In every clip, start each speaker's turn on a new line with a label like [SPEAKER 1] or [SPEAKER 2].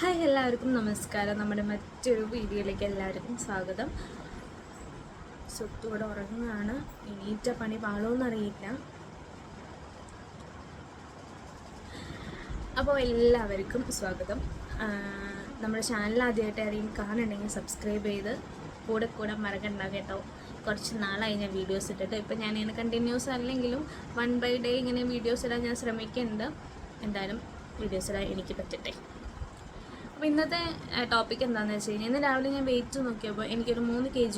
[SPEAKER 1] Hi, എല്ലാവർക്കും നമസ്കാരം. നമ്മുടെ മറ്റൊരു വീഡിയോയിലേക്ക് എല്ലാവർക്കും സ്വാഗതം. സ്വത്തോടെ ഉറങ്ങുകയാണ്. എണീറ്റ പണി പാളോന്നറിയില്ല. അപ്പോൾ എല്ലാവർക്കും സ്വാഗതം. നമ്മുടെ ചാനൽ ആദ്യമായിട്ട് ആരെയും കാണുന്നുണ്ടെങ്കിൽ സബ്സ്ക്രൈബ് ചെയ്ത് കൂടെ മറക്കണ്ട കേട്ടോ. കുറച്ച് നാളായി ഞാൻ വീഡിയോസ് ഇട്ടിട്ട്. ഇപ്പം ഞാനിങ്ങനെ കണ്ടിന്യൂസ് അല്ലെങ്കിലും 1 by day ഇങ്ങനെ വീഡിയോസ് ഇടാൻ ഞാൻ ശ്രമിക്കുന്നുണ്ട്. എന്തായാലും വീഡിയോസ് ഇടാൻ എനിക്ക് പറ്റട്ടെ. അപ്പോൾ ഇന്നത്തെ ടോപ്പിക് എന്താണെന്ന് വെച്ച് കഴിഞ്ഞാൽ, ഇന്ന് രാവിലെ ഞാൻ വെയിറ്റ് നോക്കിയപ്പോൾ എനിക്കൊരു 3 kg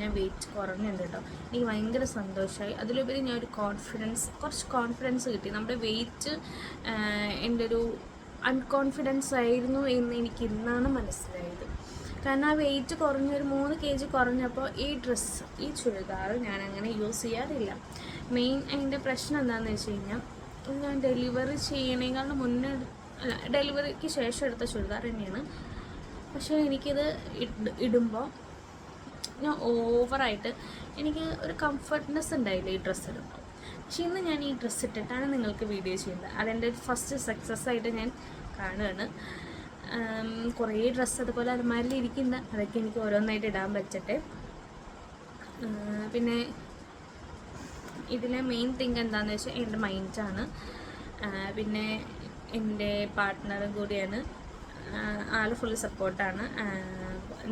[SPEAKER 1] ഞാൻ വെയിറ്റ് കുറഞ്ഞിട്ടുണ്ട് കേട്ടോ. എനിക്ക് ഭയങ്കര സന്തോഷമായി. അതിലുപരി ഞാൻ കുറച്ച് കോൺഫിഡൻസ് കിട്ടി. നമ്മുടെ വെയിറ്റ് എൻ്റെ ഒരു അൺകോൺഫിഡൻസ് ആയിരുന്നു എന്ന് എനിക്ക് ഇന്നാണ് മനസ്സിലായത്. കാരണം ആ വെയിറ്റ് കുറഞ്ഞൊരു 3 kg കുറഞ്ഞപ്പോൾ ഈ ചുരിദാർ ഞാൻ അങ്ങനെ യൂസ് ചെയ്യാറില്ല. മെയിൻ അതിൻ്റെ പ്രശ്നം എന്താണെന്ന് വെച്ച് കഴിഞ്ഞാൽ, ഞാൻ ഡെലിവറി ചെയ്യണേക്കാളും മുന്നേ ഡെലിവറിക്ക് ശേഷം എടുത്ത ചുരിദാർ തന്നെയാണ്. പക്ഷേ എനിക്കിത് ഇടുമ്പോൾ ഞാൻ ഓവറായിട്ട് എനിക്ക് ഒരു കംഫർട്ട്നെസ് ഉണ്ടായില്ല ഈ ഡ്രസ്സ് ഇടുമ്പോൾ. പക്ഷെ ഇന്ന് ഞാൻ ഈ ഡ്രസ്സ് ഇട്ടിട്ടാണ് നിങ്ങൾക്ക് വീഡിയോ ചെയ്യുന്നത്. അതെൻ്റെ ഫസ്റ്റ് സക്സസ് ആയിട്ട് ഞാൻ കാണുകയാണ്. കുറേ ഡ്രസ്സ് അതുപോലെ അലമാരിൽ ഇരിക്കുന്നുണ്ട്. അതൊക്കെ എനിക്ക് ഓരോന്നായിട്ട് ഇടാൻ പറ്റട്ടെ. പിന്നെ ഇതിലെ മെയിൻ തിങ് എന്താണെന്ന് വെച്ചാൽ എൻ്റെ മൈൻഡാണ്. പിന്നെ എൻ്റെ പാർട്ട്ണറും കൂടിയാണ്. ആൾ ഫുള്ള് സപ്പോർട്ടാണ്.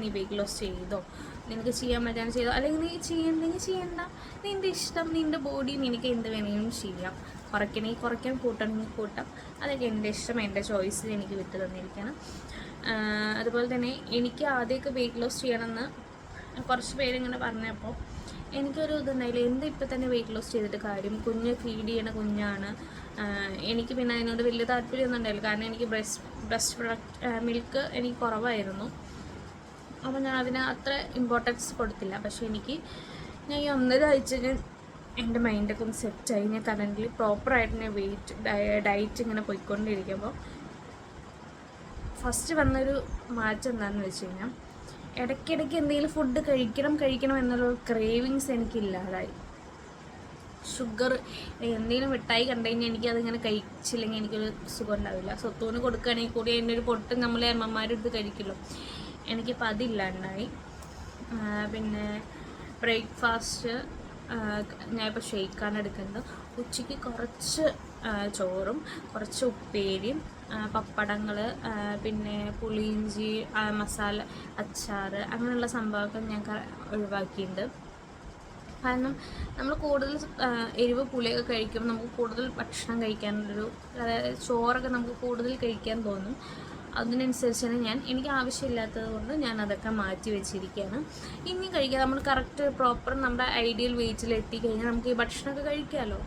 [SPEAKER 1] നീ വെയിറ്റ് ലോസ് ചെയ്തോ, നിനക്ക് ചെയ്യാൻ പറ്റാൻ ചെയ്തോ, അല്ലെങ്കിൽ നീ ചെയ്യണ്ടെങ്കിൽ ചെയ്യണ്ട, നിൻ്റെ ഇഷ്ടം, നിൻ്റെ ബോഡി നിനക്ക് എന്ത് വേണമെങ്കിലും ചെയ്യാം. കുറയ്ക്കണമെങ്കിൽ കുറയ്ക്കാം, കൂട്ടണമെങ്കിൽ കൂട്ടാം. അതൊക്കെ എൻ്റെ ഇഷ്ടം, എൻ്റെ ചോയ്സിൽ എനിക്ക് വിട്ടു തന്നിരിക്കുകയാണ്. അതുപോലെ തന്നെ എനിക്ക് ആദ്യമൊക്കെ വെയിറ്റ് ലോസ് ചെയ്യണമെന്ന് കുറച്ച് പേരിങ്ങനെ പറഞ്ഞപ്പോൾ എനിക്കൊരു ഇതുണ്ടായില്ല. ഇപ്പം തന്നെ വെയിറ്റ് ലോസ് ചെയ്തിട്ട് കാര്യം, കുഞ്ഞ് ഫീഡ് ചെയ്യണ കുഞ്ഞാണ്. എനിക്ക് പിന്നെ അതിനോട് വലിയ താല്പര്യമൊന്നും ഉണ്ടായില്ല. കാരണം എനിക്ക് ബ്രസ്റ്റ് മിൽക്ക് എനിക്ക് കുറവായിരുന്നു. അപ്പോൾ ഞാൻ അതിന് അത്ര ഇമ്പോർട്ടൻസ് കൊടുത്തില്ല. പക്ഷേ ഞാൻ ഈ 1.5 ആഴ്ച എൻ്റെ മൈൻഡൊക്കെ ഒന്ന് സെറ്റായി. ഞാൻ കറൻ്റ് പ്രോപ്പറായിട്ട് ഞാൻ ഡയറ്റ് ഇങ്ങനെ പോയിക്കൊണ്ടിരിക്കുമ്പോൾ ഫസ്റ്റ് വന്നൊരു മാറ്റം എന്താണെന്ന് വെച്ച് കഴിഞ്ഞാൽ, ഇടയ്ക്കിടയ്ക്ക് എന്തെങ്കിലും ഫുഡ് കഴിക്കണം എന്നുള്ള ക്രേവിങ്സ് എനിക്കില്ലാതായി. ഷുഗർ എന്തെങ്കിലും മിഠായി കണ്ടു കഴിഞ്ഞാൽ എനിക്കതിങ്ങനെ കഴിച്ചില്ലെങ്കിൽ എനിക്കൊരു സുഖം ഉണ്ടാവില്ല. സ്വത്തൂന് കൊടുക്കുകയാണെങ്കിൽ കൂടി അതിൻ്റെ ഒരു പൊട്ടും നമ്മളെ അമ്മമാരെടുത്ത് കഴിക്കുമല്ലോ. എനിക്കിപ്പോൾ അതില്ലാണ്ടായി. പിന്നെ ബ്രേക്ക്ഫാസ്റ്റ് ഞാനിപ്പോൾ ഷെയ്ക്കാണ് എടുക്കുന്നത്. ഉച്ചയ്ക്ക് കുറച്ച് ചോറും കുറച്ച് ഉപ്പേരിയും പപ്പടങ്ങൾ, പിന്നെ പുളിയിഞ്ചി, മസാല, അച്ചാർ, അങ്ങനെയുള്ള സംഭവമൊക്കെ ഞാൻ ഒഴിവാക്കിയിട്ടുണ്ട്. കാരണം നമ്മൾ കൂടുതൽ എരിവ് പുളിയൊക്കെ കഴിക്കുമ്പോൾ നമുക്ക് കൂടുതൽ ഭക്ഷണം കഴിക്കാനുള്ളൊരു, അതായത് ചോറൊക്കെ നമുക്ക് കൂടുതൽ കഴിക്കാൻ തോന്നും. അതിനനുസരിച്ചാണ് എനിക്ക് ആവശ്യമില്ലാത്തത് കൊണ്ട് ഞാൻ അതൊക്കെ മാറ്റി വെച്ചിരിക്കുകയാണ്. ഇനി കഴിക്കുക, നമ്മൾ കറക്റ്റ് പ്രോപ്പർ നമ്മുടെ ഐഡിയൽ വെയിറ്റിൽ എത്തിക്കഴിഞ്ഞാൽ നമുക്ക് ഈ ഭക്ഷണമൊക്കെ കഴിക്കാമല്ലോ.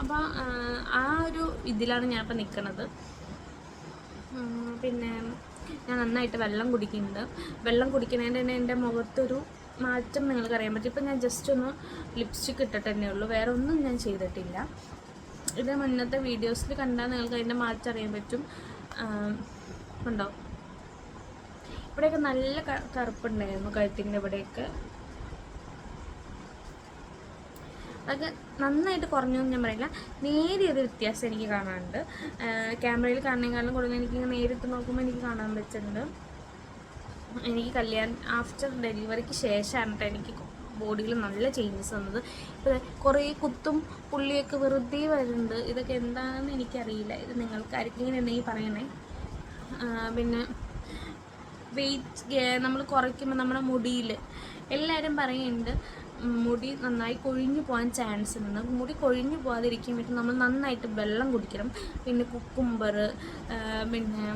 [SPEAKER 1] അപ്പോൾ ആ ഒരു ഇതിലാണ് ഞാനിപ്പോൾ നിൽക്കുന്നത്. പിന്നെ ഞാൻ നന്നായിട്ട് വെള്ളം കുടിക്കുന്നുണ്ട്. വെള്ളം കുടിക്കുന്നതിൻ്റെ തന്നെ എൻ്റെ മുഖത്തൊരു മാറ്റം നിങ്ങൾക്ക് അറിയാൻ പറ്റും. ഇപ്പം ഞാൻ ജസ്റ്റ് ഒന്ന് ലിപ്സ്റ്റിക്ക് ഇട്ടിട്ട് തന്നെ ഉള്ളൂ, വേറെ ഒന്നും ഞാൻ ചെയ്തിട്ടില്ല. ഇത് മുന്നത്തെ വീഡിയോസിൽ കണ്ടാൽ നിങ്ങൾക്ക് അതിൻ്റെ മാറ്റം അറിയാൻ പറ്റും. ഉണ്ടോ, ഇവിടെയൊക്കെ നല്ല കറുപ്പുണ്ടായിരുന്നു കഴുത്തിൻ്റെ ഇവിടെയൊക്കെ. അതൊക്കെ നന്നായിട്ട് കുറഞ്ഞൊന്നും ഞാൻ പറയില്ല, നേരിയൊരു വ്യത്യാസം എനിക്ക് കാണാനുണ്ട്. ക്യാമറയിൽ കാണുന്നതിനേക്കാളും കൂടുതൽ എനിക്ക് നേരിട്ട് നോക്കുമ്പോൾ എനിക്ക് കാണാൻ പറ്റുന്നുണ്ട്. എനിക്ക് ആഫ്റ്റർ ഡെലിവറിക്ക് ശേഷമാണ് എനിക്ക് ബോഡിയിൽ നല്ല ചേഞ്ചസ് വന്നത്. ഇപ്പോൾ കുറേ കുത്തും പുള്ളിയൊക്കെ വെറുതെ വരുന്നുണ്ട്. ഇതൊക്കെ എന്താണെന്ന് എനിക്കറിയില്ല. ഇത് നിങ്ങൾക്ക് ആർക്കെങ്കിലും ഉണ്ടെങ്കിൽ പറയണേ. പിന്നെ വെയിറ്റ് നമ്മൾ കുറയ്ക്കുമ്പോൾ നമ്മുടെ മുടിയിൽ എല്ലാവരും പറയുന്നുണ്ട് മുടി നന്നായി കൊഴിഞ്ഞു പോകാൻ ചാൻസ് ഉണ്ട്. മുടി കൊഴിഞ്ഞു പോകാതിരിക്കാൻ വേണ്ടി നമ്മൾ നന്നായിട്ട് വെള്ളം കുടിക്കണം. പിന്നെ കുക്കുംബർ, പിന്നെ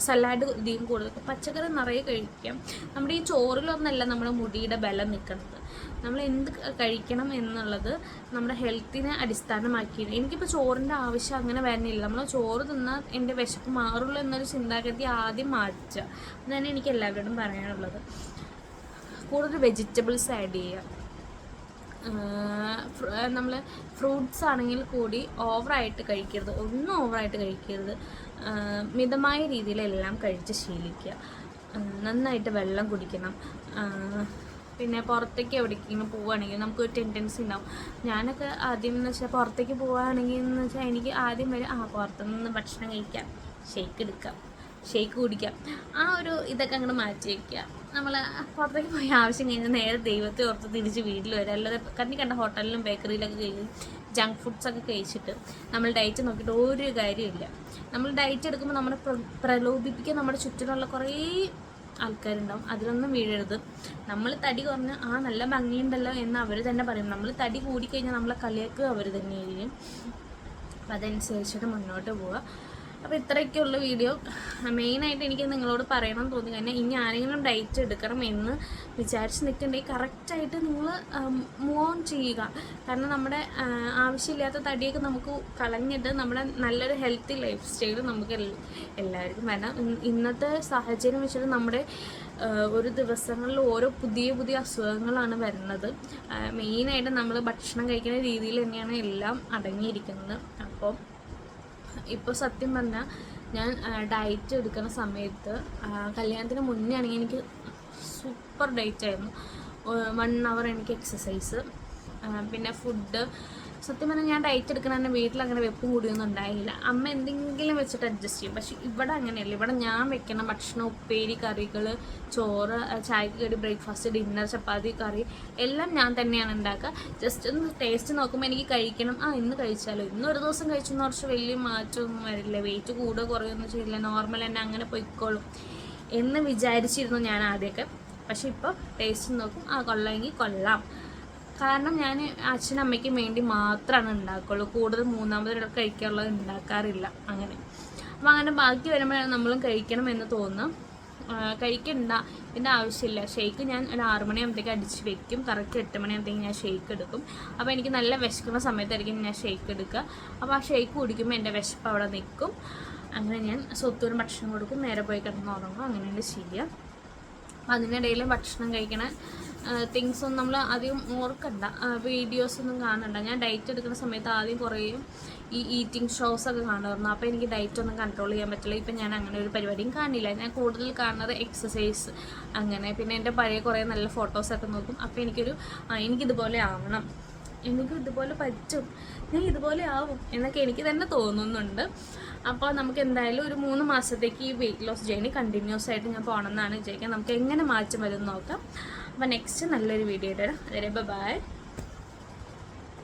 [SPEAKER 1] സലാഡ് അധികം കൂടുതൽ, പച്ചക്കറി നിറയെ കഴിക്കാം. നമ്മുടെ ഈ ചോറിലൊന്നല്ല നമ്മുടെ മുടിയുടെ ബലം നിൽക്കുന്നത്. നമ്മൾ എന്ത് കഴിക്കണം എന്നുള്ളത് നമ്മുടെ ഹെൽത്തിനെ അടിസ്ഥാനമാക്കി. എനിക്കിപ്പോൾ ചോറിൻ്റെ ആവശ്യം അങ്ങനെ വരുന്നില്ല. നമ്മൾ ചോറ് തിന്നാൽ എൻ്റെ വിശപ്പ് മാറുള്ളൂ എന്നൊരു ചിന്താഗതി ആദ്യം മാറ്റുക. അതാണ് എനിക്ക് എല്ലാവരോടും പറയാനുള്ളത്. കൂടുതൽ വെജിറ്റബിൾസ് ആഡ് ചെയ്യുക. നമ്മൾ ഫ്രൂട്ട്സ് ആണെങ്കിൽ കൂടി ഓവറായിട്ട് കഴിക്കരുത്, ഒന്നും ഓവറായിട്ട് കഴിക്കരുത്. മിതമായ രീതിയിലെല്ലാം കഴിച്ച് ശീലിക്കുക. നന്നായിട്ട് വെള്ളം കുടിക്കണം. പിന്നെ പുറത്തേക്ക് എവിടേക്കെങ്കിലും പോവുകയാണെങ്കിൽ നമുക്കൊരു ടെൻഡൻസി ഉണ്ടാവും. ഞാനൊക്കെ ആദ്യം എന്ന് വെച്ചാൽ പുറത്തേക്ക് പോവുകയാണെങ്കിൽ എന്ന് വെച്ചാൽ എനിക്ക് ആദ്യം വരും പുറത്തുനിന്ന് ഭക്ഷണം കഴിക്കാം, ഷേക്ക് എടുക്കാം, ഷേക്ക് കുടിക്കാം, ആ ഒരു ഇതൊക്കെ അങ്ങോട്ട് മാറ്റി വയ്ക്കുക. നമ്മൾ പുറത്തേക്ക് പോയി ആവശ്യം കഴിഞ്ഞാൽ നേരെ ദൈവത്തെ ഓർത്ത് തിരിച്ച് വീട്ടിൽ വരിക. അല്ലാതെ കണ്ട ഹോട്ടലിലും ബേക്കറിയിലൊക്കെ കഴിയും ജങ്ക് ഫുഡ്സൊക്കെ കഴിച്ചിട്ട് നമ്മൾ ഡയറ്റ് നോക്കിയിട്ട് ഒരു കാര്യമില്ല. നമ്മൾ ഡയറ്റ് എടുക്കുമ്പോൾ നമ്മളെ പ്രലോഭിപ്പിക്കാൻ നമ്മുടെ ചുറ്റിലുള്ള കുറേ ആൾക്കാരുണ്ടാവും. അതിലൊന്നും വീഴരുത്. നമ്മൾ തടി കുറഞ്ഞ് നല്ല ഭംഗിയുണ്ടല്ലോ എന്ന് അവർ തന്നെ പറയും. നമ്മൾ തടി കൂടിക്കഴിഞ്ഞാൽ നമ്മളെ കളിയാക്കുക അവർ തന്നെയായിരിക്കും. അപ്പം അതനുസരിച്ചിട്ട് മുന്നോട്ട് പോവുക. അപ്പോൾ ഇത്രയൊക്കെയുള്ള വീഡിയോ. മെയിനായിട്ട് എനിക്ക് നിങ്ങളോട് പറയണം തോന്നി കഴിഞ്ഞാൽ ഇനി ആരെങ്കിലും ഡയറ്റ് എടുക്കണം എന്ന് വിചാരിച്ച് നിൽക്കണ്ടെങ്കിൽ കറക്റ്റായിട്ട് നിങ്ങൾ മൂവ് ഓൺ ചെയ്യുക. കാരണം നമ്മുടെ ആവശ്യമില്ലാത്ത തടിയൊക്കെ നമുക്ക് കളഞ്ഞിട്ട് നമ്മുടെ നല്ലൊരു ഹെൽത്തി ലൈഫ് സ്റ്റൈൽ നമുക്ക് എല്ലാവർക്കും വേണം. ഇന്നത്തെ സാഹചര്യം വെച്ചിട്ട് നമ്മുടെ ഒരു ദിവസങ്ങളിൽ ഓരോ പുതിയ പുതിയ അസുഖങ്ങളാണ് വരുന്നത്. മെയിനായിട്ട് നമ്മൾ ഭക്ഷണം കഴിക്കുന്ന രീതിയിൽ തന്നെയാണ് എല്ലാം അടങ്ങിയിരിക്കുന്നത്. അപ്പോൾ ഇപ്പോൾ സത്യം പറഞ്ഞാൽ ഞാൻ ഡയറ്റ് എടുക്കുന്ന സമയത്ത് കല്യാണത്തിന് മുന്നേ ആണെങ്കിൽ എനിക്ക് സൂപ്പർ ഡയറ്റായിരുന്നു. 1 hour എനിക്ക് എക്സസൈസ്, പിന്നെ ഫുഡ്. സത്യം പറഞ്ഞാൽ ഞാൻ ഡയറ്റ് എടുക്കണ തന്നെ വീട്ടിലങ്ങനെ വെപ്പും കൂടിയൊന്നും ഉണ്ടായില്ല. അമ്മ എന്തെങ്കിലും വെച്ചിട്ട് അഡ്ജസ്റ്റ് ചെയ്യും. പക്ഷേ ഇവിടെ അങ്ങനെയല്ല. ഇവിടെ ഞാൻ വെക്കണ ഭക്ഷണം, ഉപ്പേരി, കറികൾ, ചോറ്, ചായക്ക് കടി, ബ്രേക്ക്ഫാസ്റ്റ്, ഡിന്നർ, ചപ്പാത്തി, കറി എല്ലാം ഞാൻ തന്നെയാണ് ഉണ്ടാക്കുക. ജസ്റ്റ് ഒന്ന് ടേസ്റ്റ് നോക്കുമ്പോൾ എനിക്ക് കഴിക്കണം, ഇന്ന് കഴിച്ചാലോ, ഇന്നൊരു ദിവസം കഴിച്ചെന്ന് കുറച്ച് വലിയ മാറ്റമൊന്നും വരില്ല, വെയിറ്റ് കൂടുക കുറയൊന്നും ചെയ്യില്ല, നോർമൽ തന്നെ അങ്ങനെ പൊയ്ക്കോളും എന്ന് വിചാരിച്ചിരുന്നു ഞാൻ ആദ്യമൊക്കെ. പക്ഷെ ഇപ്പോൾ ടേസ്റ്റ് നോക്കും, കൊള്ളാമെങ്കിൽ കൊള്ളാം. കാരണം ഞാൻ അച്ഛനും അമ്മയ്ക്കും വേണ്ടി മാത്രമാണ് ഉണ്ടാക്കുള്ളൂ. കൂടുതൽ മൂന്നാമതൊരാൾ കഴിക്കാനുള്ളത് ഉണ്ടാക്കാറില്ല. അങ്ങനെ അപ്പോൾ അങ്ങനെ ബാക്കി വരുമ്പോഴാണ് നമ്മളും കഴിക്കണം എന്ന് തോന്നുന്നു. കഴിക്കണ്ട, ഇതിൻ്റെ ആവശ്യമില്ല. ഷേക്ക് ഞാൻ ഒരു 6 മണിയാകുമ്പോഴത്തേക്ക് അടിച്ച് വെക്കും. കറക്റ്റ് 8 മണിയാകുമ്പോഴത്തേക്ക് ഞാൻ ഷേക്ക് എടുക്കും. അപ്പോൾ എനിക്ക് നല്ല വിശക്കുന്ന സമയത്തായിരിക്കും ഞാൻ ഷേക്ക് എടുക്കുക. അപ്പോൾ ആ ഷേക്ക് കുടിക്കുമ്പോൾ എൻ്റെ വിശപ്പ് അവിടെ നിൽക്കും. അങ്ങനെ ഞാൻ സ്വത്തൂരും ഭക്ഷണം കൊടുക്കും, നേരെ പോയി കിടന്ന് ഉറങ്ങും. അങ്ങനെയാണ് ചെയ്യുക. അതിനിടയിൽ ഭക്ഷണം കഴിക്കണ തിങ്സൊന്നും നമ്മൾ അധികം ഓർക്കണ്ട, വീഡിയോസൊന്നും കാണണ്ട. ഞാൻ ഡയറ്റ് എടുക്കുന്ന സമയത്ത് ആദ്യം കുറേ ഈ ഈറ്റിംഗ് ഷോസൊക്കെ കാണുമായിരുന്നു. അപ്പോൾ എനിക്ക് ഡയറ്റൊന്നും കൺട്രോൾ ചെയ്യാൻ പറ്റില്ല. ഇപ്പം ഞാൻ അങ്ങനെ ഒരു പരിപാടിയും കാണില്ല. ഞാൻ കൂടുതൽ കാണുന്നത് എക്സസൈസ്, അങ്ങനെ. പിന്നെ എൻ്റെ പഴയ കുറേ നല്ല ഫോട്ടോസൊക്കെ നോക്കും. അപ്പോൾ എനിക്കിതുപോലെ ആവണം, ഇതുപോലെ പറ്റും, ഞാൻ ഇതുപോലെ ആവും എന്നൊക്കെ എനിക്ക് തന്നെ തോന്നുന്നുണ്ട്. അപ്പോൾ നമുക്ക് എന്തായാലും ഒരു 3 മാസത്തേക്ക് ഈ വെയിറ്റ് ലോസ് ജേണി കണ്ടിന്യൂസ് ആയിട്ട് ഞാൻ പോകണമെന്നാണ് വിചാരിക്കുക. നമുക്ക് എങ്ങനെ മാറ്റം വരും നോക്കാം. അപ്പോൾ നെക്സ്റ്റ് നല്ലൊരു വീഡിയോ ഇടാം. അതുവരെ ബൈ.